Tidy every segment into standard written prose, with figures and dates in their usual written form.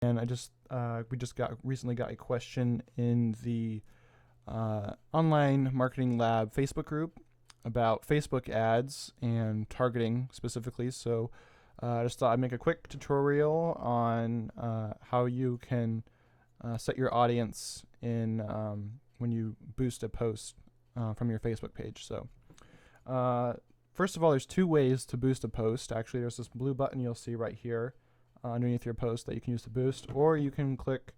And we just recently got a question in the online marketing lab Facebook group about Facebook ads and targeting specifically. So I just thought I'd make a quick tutorial on how you can set your audience in when you boost a post from your Facebook page. So first of all, there's two ways to boost a post. Actually, there's this blue button you'll see right here underneath your post that you can use to boost, or you can click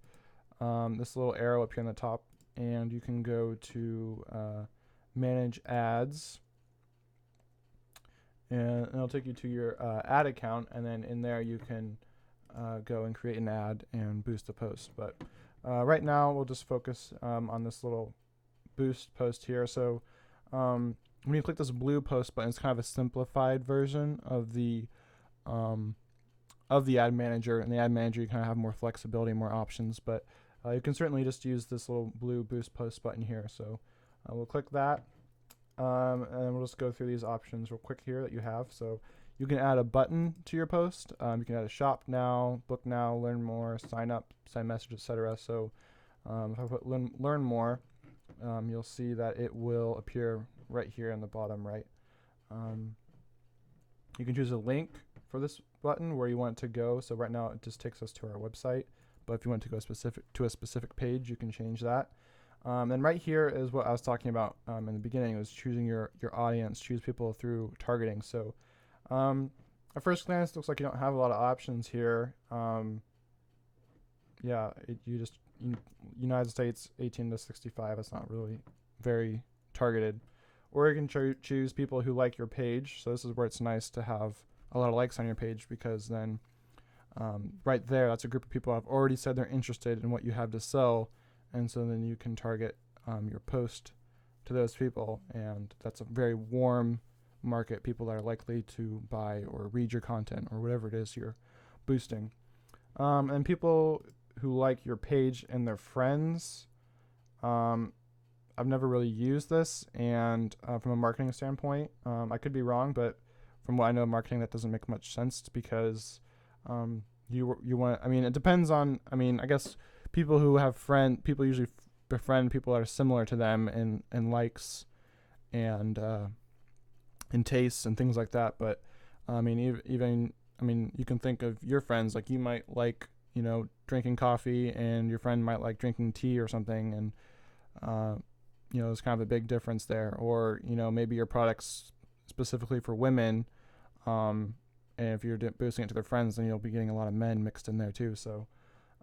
this little arrow up here on the top, and you can go to manage ads, and it'll take you to your ad account, and then in there you can go and create an ad and boost the post. But right now we'll just focus on this little boost post here. So when you click this blue post button, it's kind of a simplified version of the ad manager. In the ad manager, you kind of have more flexibility, more options, but you can certainly just use this little blue boost post button here. So we'll click that, and then we'll just go through these options real quick here that you have. So you can add a button to your post. You can add a shop now, book now, learn more, sign up, send message, etc. So if I put learn more, you'll see that it will appear right here in the bottom right. You can choose a link for this button where you want it to go. So right now it just takes us to our website, but if you want to go to a specific page, you can change that. And right here is what I was talking about in the beginning, was choosing your audience, choose people through targeting. So at first glance, it looks like you don't have a lot of options here. United States 18 to 65, that's not really very targeted. Or you can choose people who like your page. So this is where it's nice to have a lot of likes on your page, because then right there, that's a group of people who have already said they're interested in what you have to sell, and so then you can target your post to those people, and that's a very warm market, people that are likely to buy or read your content or whatever it is you're boosting. And people who like your page and their friends, I've never really used this, and from a marketing standpoint, I could be wrong, but from what I know of marketing, that doesn't make much sense, because you want, I mean, it depends on, I mean, I guess people who have people usually befriend people that are similar to them in likes and in tastes and things like that. But I mean, even I mean, you can think of your friends, like you might like, drinking coffee, and your friend might like drinking tea or something, and there's kind of a big difference there. Or maybe your product's specifically for women, and if you're boosting it to their friends, then you'll be getting a lot of men mixed in there too. So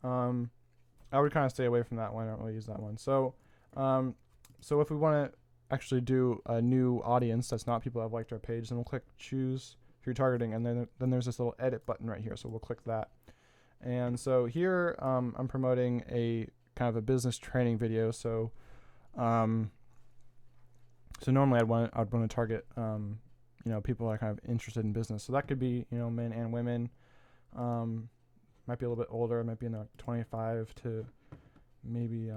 I would kind of stay away from that one. I don't really use that one. So so if we want to actually do a new audience that's not people that have liked our page, then we'll click choose your targeting, and then there's this little edit button right here. So we'll click that. And so here I'm promoting a kind of a business training video. So so normally I'd want to target people that are kind of interested in business. So that could be men and women. Might be a little bit older. It might be in the 25 to maybe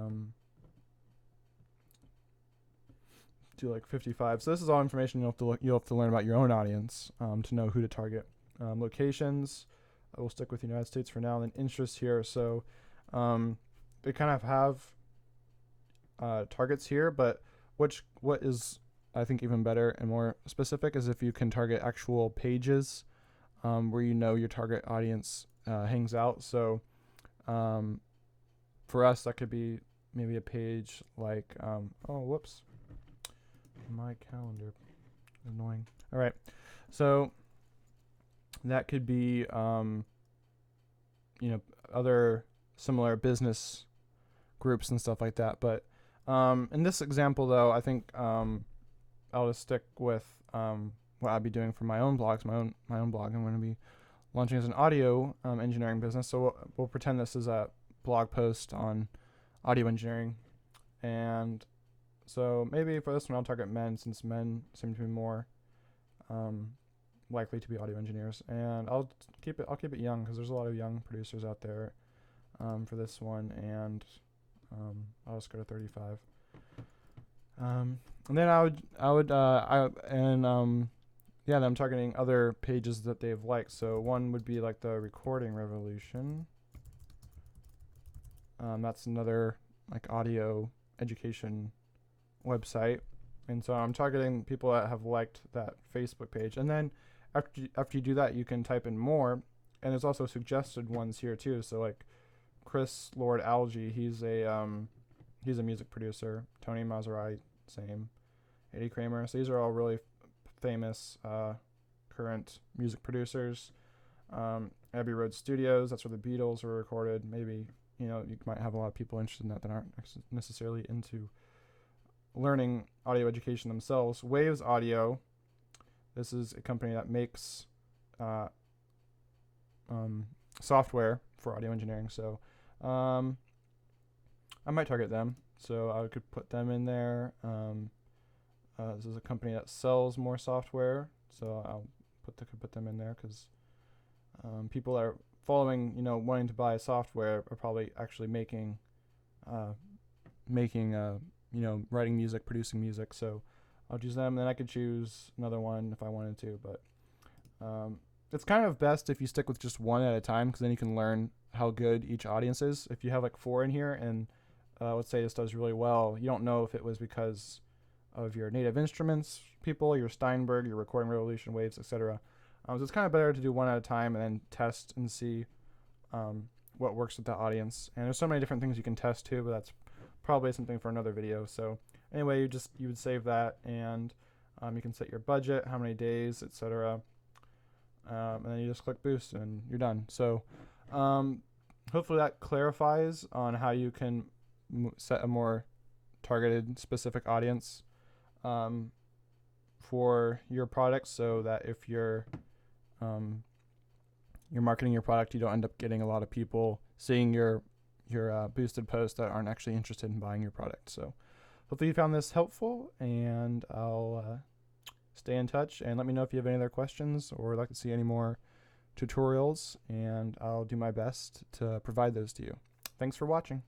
to like 55. So this is all information you'll have to learn about your own audience to know who to target. Locations, I will stick with the United States for now. And then interests here. So they kind of have targets here, but what is I think even better and more specific is if you can target actual pages where your target audience hangs out. So for us, that could be maybe a page like my calendar, annoying. All right, so that could be other similar business groups and stuff like that. But in this example, though, I think I'll just stick with what I'd be doing for my own blogs, my own blog. I'm going to be launching as an audio engineering business. So we'll pretend this is a blog post on audio engineering. And so maybe for this one, I'll target men, since men seem to be more likely to be audio engineers. And I'll keep it young, because there's a lot of young producers out there for this one. And I'll just go to 35. And then I'm targeting other pages that they've liked. So one would be like the Recording Revolution. That's another like audio education website. And so I'm targeting people that have liked that Facebook page. And then after you do that, you can type in more. And there's also suggested ones here too. So like Chris Lord Algae, he's a music producer. Tony Maserati, same. Eddie Kramer. So these are all really famous current music producers. Abbey Road Studios, that's where the Beatles were recorded. Maybe, you might have a lot of people interested in that aren't necessarily into learning audio education themselves. Waves Audio, this is a company that makes software for audio engineering. So I might target them. So I could put them in there. This is a company that sells more software. So I'll put them in there because people that are following, wanting to buy software are probably actually making writing music, producing music. So I'll choose them. Then I could choose another one if I wanted to. But it's kind of best if you stick with just one at a time, because then you can learn how good each audience is. If you have like 4 in here and let's say this does really well, you don't know if it was because of your Native Instruments people, your Steinberg, your Recording Revolution, Waves, etc. So it's kind of better to do one at a time and then test and see what works with the audience. And there's so many different things you can test too, but that's probably something for another video. So anyway, you would save that, and you can set your budget, how many days, etc. And then you just click boost and you're done. So hopefully that clarifies on how you can set a more targeted specific audience for your product, so that if you're marketing your product, you don't end up getting a lot of people seeing your boosted posts that aren't actually interested in buying your product. So hopefully you found this helpful, and I'll stay in touch, and let me know if you have any other questions or would like to see any more tutorials, and I'll do my best to provide those to you. Thanks for watching.